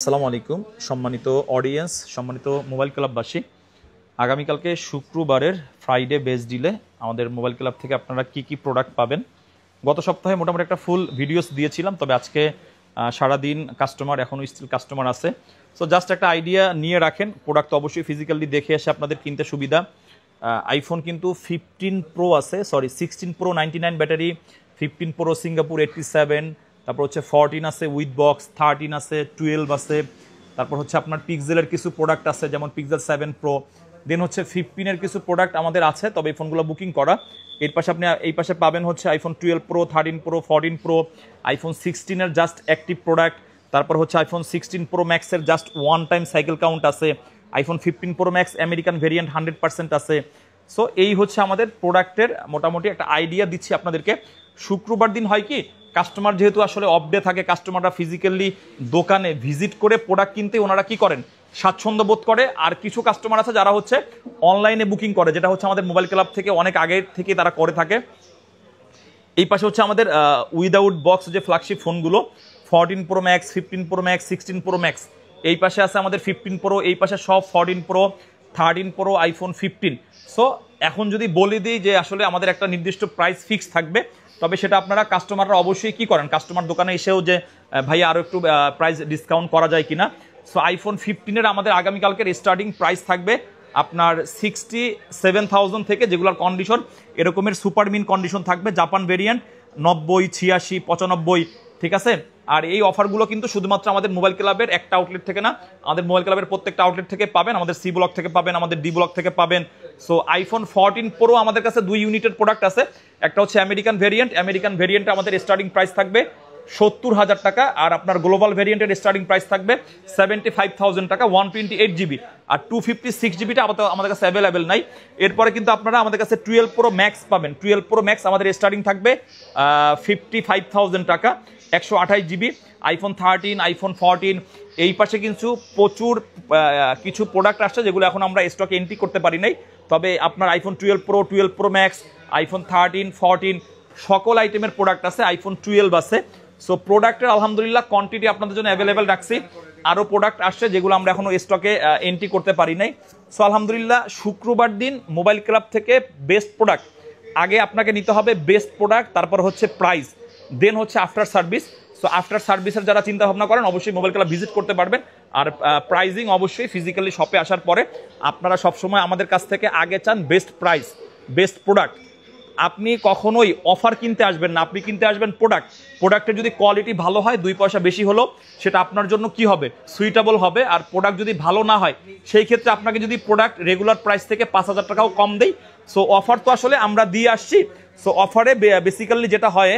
আসসালামু আলাইকুম সম্মানিত অডিয়েন্স, সম্মানিত মোবাইল ক্লাববাসী। আগামীকালকে শুক্রবারের ফ্রাইডে বেস্ট ডিলে আমাদের মোবাইল ক্লাব থেকে আপনারা কি কি প্রোডাক্ট পাবেন। গত সপ্তাহে মোটামুটি একটা ফুল ভিডিওস দিয়েছিলাম, তবে আজকে সারাদিন কাস্টমার এখনও স্টিল কাস্টমার আছে। সো জাস্ট একটা আইডিয়া নিয়ে রাখেন। প্রোডাক্ট তো অবশ্যই ফিজিক্যালি দেখে এসে আপনাদের কিনতে সুবিধা। আইফোন কিন্তু 15 প্রো আছে, 16 প্রো 99 ব্যাটারি, 15 প্রো সিঙ্গাপুর 87, তারপর হচ্ছে 14 আছে উইথ বক্স, 13 আছে, 12 আছে, তারপর হচ্ছে আপনার পিক্সেলের কিছু প্রোডাক্ট আছে যেমন পিক্সেল 7 প্রো, দেন হচ্ছে 15-এর কিছু প্রোডাক্ট আমাদের আছে, তবে এই ফোনগুলো বুকিং করা। এর পাশে আপনি এই পাশে পাবেন হচ্ছে iPhone 12 pro, 13 pro, 14 pro, iPhone 16-এর জাস্ট অ্যাক্টিভ প্রোডাক্ট, তারপর হচ্ছে আইফোন 16 প্রো ম্যাক্সের just one time cycle count আছে, iPhone 15 pro max American variant 100% আছে। সো এই হচ্ছে আমাদের প্রোডাক্টের মোটামুটি একটা আইডিয়া দিচ্ছি আপনাদেরকে। শুক্রবার দিন হয় কি, কাস্টমার যেহেতু আসলে অফ ডে থাকে, কাস্টমাররা ফিজিক্যালি দোকানে ভিজিট করে প্রোডাক্ট কিনতে ওনারা কি করেন, স্বাচ্ছন্দ্য বোধ করে। আর কিছু কাস্টমার আছে যারা হচ্ছে অনলাইনে বুকিং করে, যেটা হচ্ছে আমাদের মোবাইল ক্লাব থেকে অনেক আগে থেকে তারা করে থাকে। এই পাশে হচ্ছে আমাদের উইদাউট বক্স যে ফ্ল্যাগশিপ ফোনগুলো 14 pro max, 15 pro max, 16 pro max, এই পাশে আছে আমাদের 15 প্রো, এই পাশে সব 14 প্রো, 13 প্রো, আইফোন 15। সো এখন যদি বলে দিই যে আসলে আমাদের একটা নির্দিষ্ট প্রাইস ফিক্স থাকবে, তবে সেটা আপনারা কাস্টমাররা অবশ্যই কি করেন, কাস্টমার দোকানে এসেও যে ভাই আরও একটু প্রাইস ডিসকাউন্ট করা যায় কিনা। সো আইফোন 15-এর আমাদের আগামীকালকের স্টার্টিং প্রাইস থাকবে আপনার 67,000 থেকে, যেগুলোর কন্ডিশন এরকমের সুপার মিন কন্ডিশন থাকবে, জাপান ভেরিয়েন্ট 90, 86, 95, ঠিক আছে। আর এই অফারগুলো কিন্তু শুধুমাত্র আমাদের মোবাইল ক্লাবের একটা আউটলেট থেকে না, আমাদের মোবাইল ক্লাবের প্রত্যেকটা আউটলেট থেকে পাবেন, আমাদের সি ব্লক থেকে পাবেন, আমাদের ডি ব্লক থেকে পাবেন। সো আইফোন 14 প্রো আমাদের কাছে 2 ইউনিটের প্রোডাক্ট আছে, একটা হচ্ছে আমেরিকান ভেরিয়েন্ট আমাদের স্টার্টিং প্রাইস থাকবে 70,000 টাকা, আর আপনার গ্লোবাল ভেরিয়েন্টের স্টার্টিং প্রাইস থাকবে 75,000 টাকা, 128 জিবি। আর 256 জিবিটা আমাদের কাছে অ্যাভেলেবেল নাই। এরপরে কিন্তু আপনারা আমাদের কাছে 12 প্রো ম্যাক্স পাবেন। 12 প্রো ম্যাক্স আমাদের স্টার্টিং থাকবে 55,000 টাকা, 128 জিবি। আইফোন 13, আইফোন 14, এই পাশে কিন্তু প্রচুর কিছু প্রোডাক্ট আসছে যেগুলো এখন আমরা স্টকে এন্ট্রি করতে পারি নাই, তবে আপনার আইফোন 12 প্রো ম্যাক্স, আইফোন 13, 14 সকল আইটেমের প্রোডাক্ট আছে, আইফোন 12 আছে। সো প্রোডাক্টের আলহামদুলিল্লাহ কোয়ান্টিটি আপনাদের জন্য অ্যাভেলেবেল রাখছি। আরও প্রোডাক্ট আসছে যেগুলো আমরা এখনো স্টকে এন্ট্রি করতে পারি নাই। সো আলহামদুলিল্লাহ শুক্রবার দিন মোবাইল ক্লাব থেকে বেস্ট প্রোডাক্ট, আগে আপনাকে নিতে হবে বেস্ট প্রোডাক্ট, তারপর হচ্ছে প্রাইস, দেন হচ্ছে আফটার সার্ভিস। সো আফটার সার্ভিসের যারা চিন্তা ভাবনা করেন অবশ্যই মোবাইল ক্লাব ভিজিট করতে পারবেন। আর প্রাইজিং অবশ্যই ফিজিক্যালি শপে আসার পরে আপনারা সবসময় আমাদের কাছ থেকে আগে চান বেস্ট প্রাইস, বেস্ট প্রোডাক্ট। আপনি কখনোই অফার কিনতে আসবেন না, আপনি কিনতে আসবেন প্রোডাক্টের যদি কোয়ালিটি ভালো হয় 2 পয়সা বেশি হলো সেটা আপনার জন্য কি হবে, সুইটেবল হবে। আর প্রোডাক্ট যদি ভালো না হয় সেই ক্ষেত্রে আপনাকে যদি প্রোডাক্ট রেগুলার প্রাইস থেকে 5,000 টাকাও কম দেই। সো অফার তো আসলে আমরা দিয়ে আসছি। সো অফারে বেসিক্যালি যেটা হয়,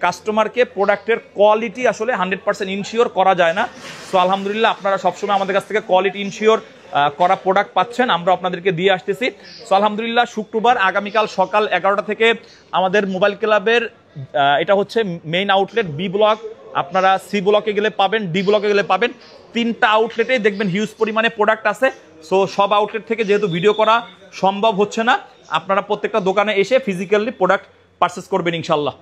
কাস্টমারকে প্রোডাক্টের কোয়ালিটি আসলে 100% ইনশিওর করা যায় না। সো আলহামদুলিল্লাহ আপনারা সবসময় আমাদের কাছ থেকে কোয়ালিটি ইনশিওর করা প্রোডাক্ট পাচ্ছেন, আমরা আপনাদেরকে দিয়ে আসতেছি। সো আলহামদুলিল্লাহ শুক্রবার আগামীকাল সকাল 11টা থেকে আমাদের মোবাইল ক্লাবের এটা হচ্ছে মেইন আউটলেট বি ব্লক, আপনারা সি ব্লকে গেলে পাবেন, ডি ব্লকে গেলে পাবেন, 3টা আউটলেটেই দেখবেন হিউজ পরিমাণে প্রোডাক্ট আছে। সো সব আউটলেট থেকে যেহেতু ভিডিও করা সম্ভব হচ্ছে না, আপনারা প্রত্যেকটা দোকানে এসে ফিজিক্যালি প্রোডাক্ট পারচেস করবেন ইনশাল্লাহ।